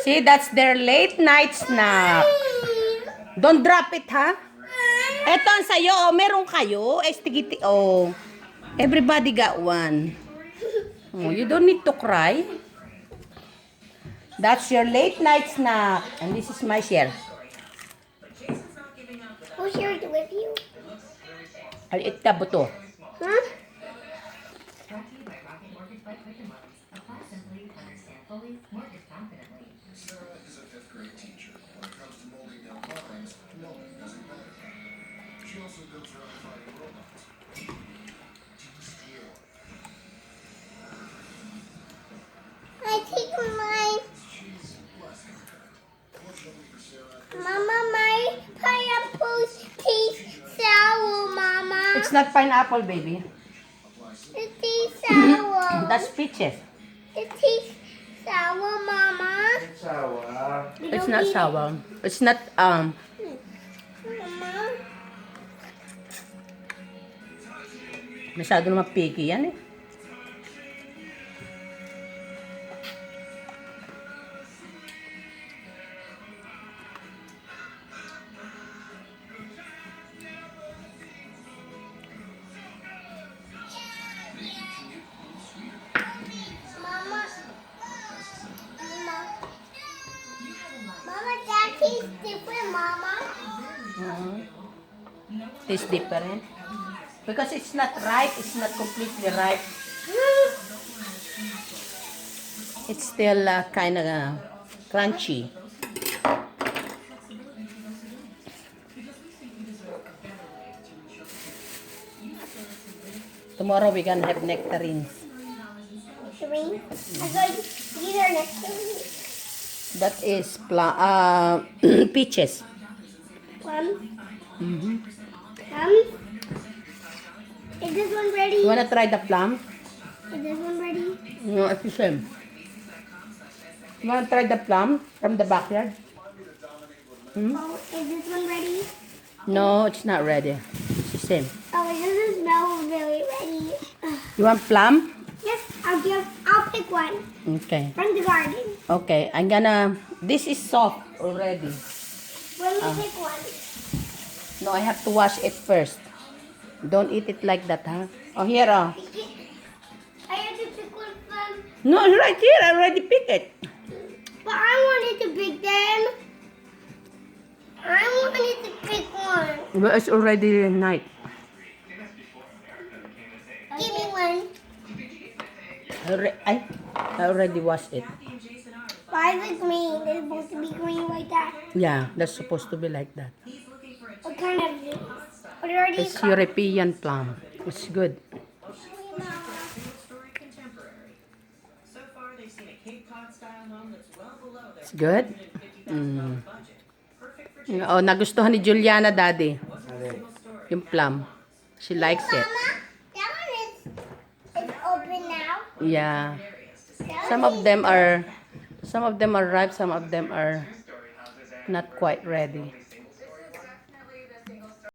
See, that's their late night snack. Don't drop it, ha? Eto ang sa'yo, oh. Meron kayo. Estigiti, oh. Everybody got one. Oh, you don't need to cry. That's your late night snack. And this is my share. Who shared it with you? I'll eat the buto. Huh? I take mine. Mama, my pineapples taste sour, Mama. It's not pineapple, baby. It tastes sour. That's peaches. It tastes sour, Mama. Sour. It's not sour. It's not, Mama. masyado naman picky yan eh. Mama. Mama, that tastes different, Mama. Tastes different. Because it's not ripe, it's not completely ripe. It's still kind of crunchy. Tomorrow we're gonna have nectarines. Three. I'm going to eat our nectarines. That is peaches. Plum. Mm-hmm. Plum. Is this one ready? You wanna try the plum? Is this one ready? No, it's the same. You wanna try the plum from the backyard? Hmm? Oh, is this one ready? No, it's not ready. It's the same. Oh, it doesn't smell really ready. You want plum? Yes, I'll pick one Okay. from the garden. Okay, this is soft already. Let me pick one. No, I have to wash it first. Don't eat it like that, huh? Oh, here, oh. I have to pick one from. No, it's right here. I already picked it. But I wanted to pick them. I wanted to pick one. But it's already night. Give me one. I already washed it. Why is it green? It's supposed to be green like that. Yeah, that's supposed to be like that. What kind of juice? What are these It's called? European plum. It's good. It's good. Mm. Oh, nagustuhan ni Juliana, Daddy. Yung plum. She likes it. Mama, that one is open now. Yeah. That Some one of them are ripe, some of them are not quite ready.